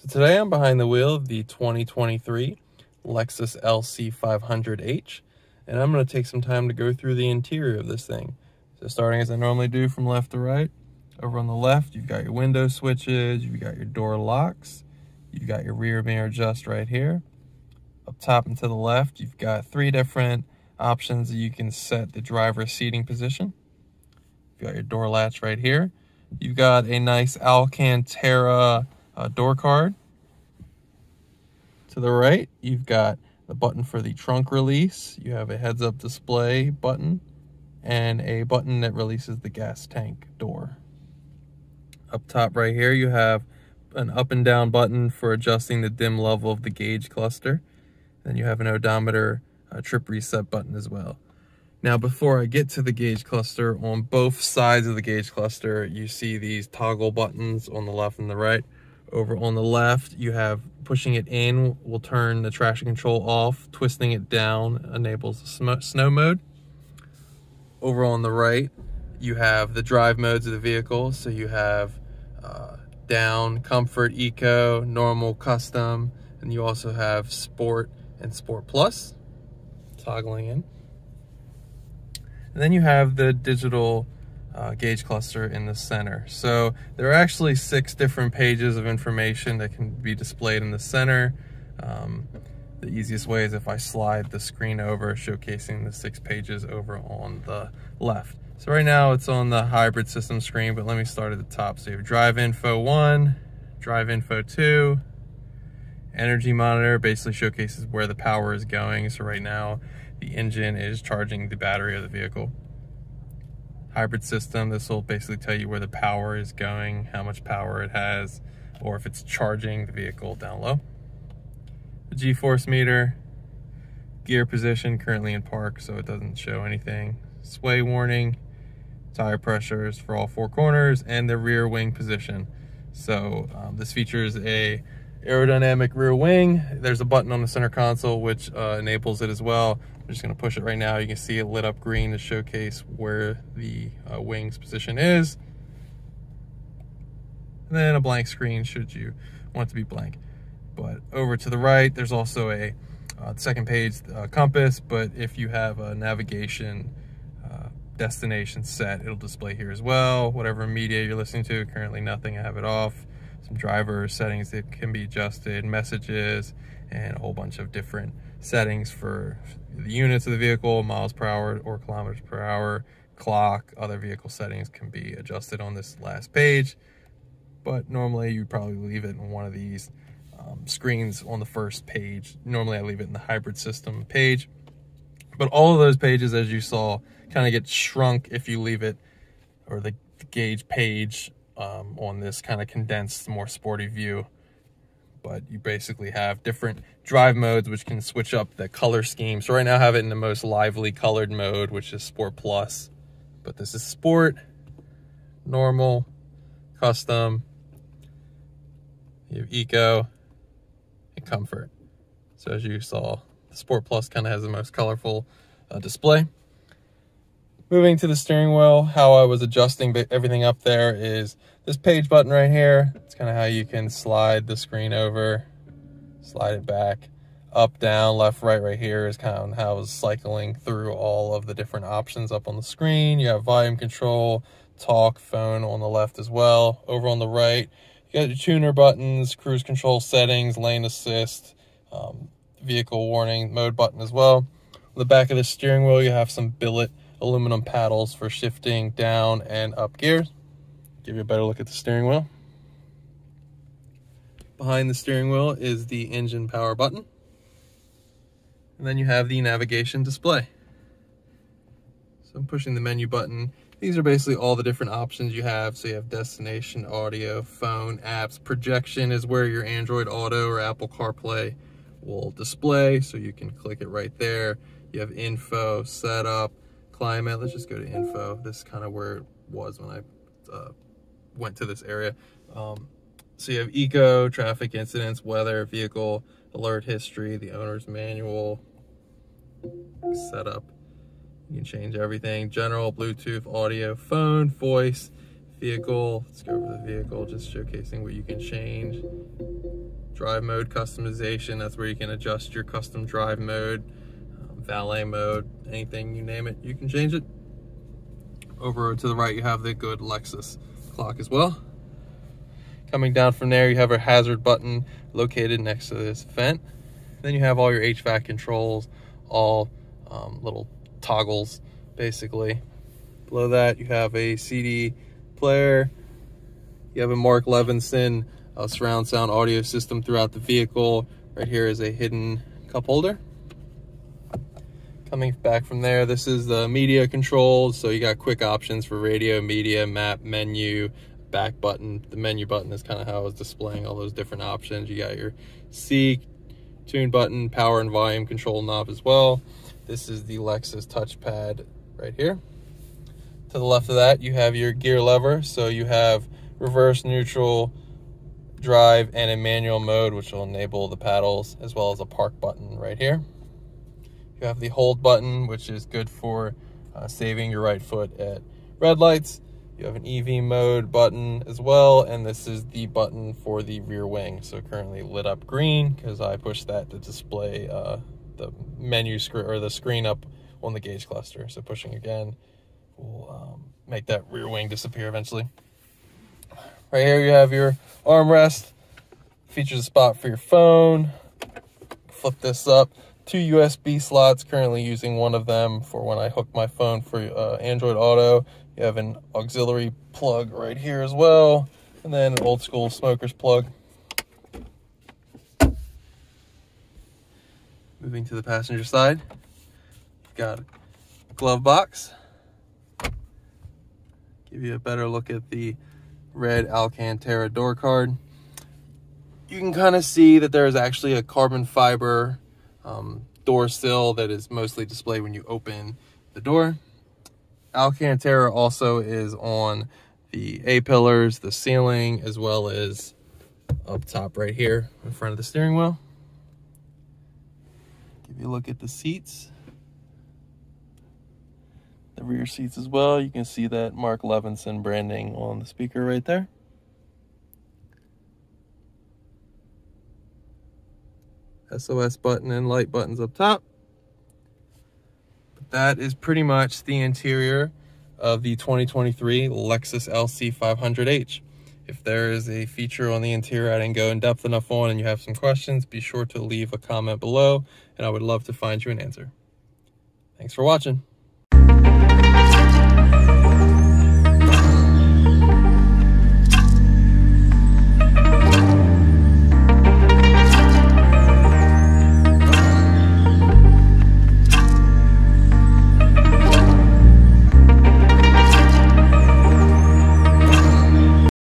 So today I'm behind the wheel of the 2023 Lexus LC 500H, and I'm going to take some time to go through the interior of this thing. So starting as I normally do from left to right, over on the left you've got your window switches, you've got your door locks, you've got your rear mirror adjust right here. Up top and to the left you've got three different options that you can set the driver's seating position. You've got your door latch right here. You've got a nice Alcantara door card. To the right, you've got the button for the trunk release. You have a heads-up display button and a button that releases the gas tank door. Up top right here, you have an up and down button for adjusting the dim level of the gauge cluster. Then you have an odometer trip reset button as well. Now, before I get to the gauge cluster, on both sides of the gauge cluster, you see these toggle buttons on the left and the right. Over on the left, you have pushing it in will turn the traction control off, twisting it down enables the snow mode. Over on the right, you have the drive modes of the vehicle. So you have down, comfort, eco, normal, custom, and you also have sport and sport plus, toggling in. And then you have the digital gauge cluster in the center. So there are actually 6 different pages of information that can be displayed in the center. The easiest way is if I slide the screen over, showcasing the 6 pages over on the left. So right now it's on the hybrid system screen, but let me start at the top. So you have drive info 1, drive info 2, energy monitor basically showcases where the power is going. So right now the engine is charging the battery of the vehicle. Hybrid system, this will basically tell you where the power is going, how much power it has, or if it's charging the vehicle down low. The G-force meter, gear position, currently in park, so it doesn't show anything. Sway warning, tire pressures for all 4 corners, and the rear wing position. So this features a aerodynamic rear wing. There's a button on the center console which enables it as well. I'm just going to push it right now. You can see it lit up green to showcase where the wing's position is. And then a blank screen should you want it to be blank. But over to the right, there's also a second page compass, but if you have a navigation destination set, it'll display here as well. Whatever media you're listening to, currently nothing, I have it off. Some driver settings that can be adjusted, messages, and a whole bunch of different settings for the units of the vehicle, miles per hour or kilometers per hour, clock, other vehicle settings can be adjusted on this last page. But normally you'd probably leave it in one of these screens on the first page. Normally I leave it in the hybrid system page. But all of those pages, as you saw, kind of get shrunk if you leave it, or the gauge page on this kind of condensed, more sporty view. But you basically have different drive modes which can switch up the color scheme. So right now I have it in the most lively colored mode, which is Sport Plus. But this is Sport, Normal, Custom, you have Eco, and Comfort. So as you saw, the Sport Plus kind of has the most colorful display. Moving to the steering wheel, how I was adjusting everything up there is this page button right here. It's kind of how you can slide the screen over, slide it back, up, down, left, right here is kind of how I was cycling through all of the different options up on the screen. You have volume control, talk, phone on the left as well. Over on the right, you got your tuner buttons, cruise control settings, lane assist, vehicle warning, mode button as well. On the back of the steering wheel, you have some billet aluminum paddles for shifting down and up gears. Give you a better look at the steering wheel. Behind the steering wheel is the engine power button. And then you have the navigation display. So I'm pushing the menu button. These are basically all the different options you have. So you have destination, audio, phone, apps. Projection is where your Android Auto or Apple CarPlay will display. So you can click it right there. You have info, setup, climate. Let's just go to info. This is kind of where it was when I went to this area. So you have eco, traffic incidents, weather, vehicle, alert history, the owner's manual, setup. You can change everything. General, Bluetooth, audio, phone, voice, vehicle. Let's go over the vehicle, just showcasing what you can change. drive mode customization. That's where you can adjust your custom drive mode, valet mode, anything, you name it, you can change it. Over to the right, you have the good Lexus clock as well. Coming down from there, you have a hazard button located next to this vent. Then you have all your HVAC controls, all little toggles, basically. Below that, you have a CD player. You have a Mark Levinson surround sound audio system throughout the vehicle. Right here is a hidden cup holder. Coming back from there, this is the media controls. So you got quick options for radio, media, map, menu, back button. The menu button is kind of how I was displaying all those different options. You got your C, tune button, power and volume control knob as well. This is the Lexus touchpad right here. To the left of that, you have your gear lever. So you have reverse, neutral, drive, and a manual mode, which will enable the paddles, as well as a park button right here. You have the hold button, which is good for saving your right foot at red lights. You have an EV mode button as well, and this is the button for the rear wing. So currently lit up green because I pushed that to display the menu screen or the screen up on the gauge cluster. So pushing again will make that rear wing disappear eventually. Right here you have your armrest. Features a spot for your phone. Flip this up. 2 USB slots, currently using one of them for when I hook my phone for Android Auto. You have an auxiliary plug right here as well, and then an old school smoker's plug. Moving to the passenger side, you've got a glove box. Give you a better look at the red Alcantara door card. You can kind of see that there is actually a carbon fiber door sill that is mostly displayed when you open the door. Alcantara also is on the A-pillars, the ceiling, as well as up top right here in front of the steering wheel. Give you a look at the seats. The rear seats as well. You can see that Mark Levinson branding on the speaker right there. SOS button and light buttons up top. But that is pretty much the interior of the 2023 Lexus LC 500H. If there is a feature on the interior I didn't go in depth enough on and you have some questions, be sure to leave a comment below and I would love to find you an answer. Thanks for watching.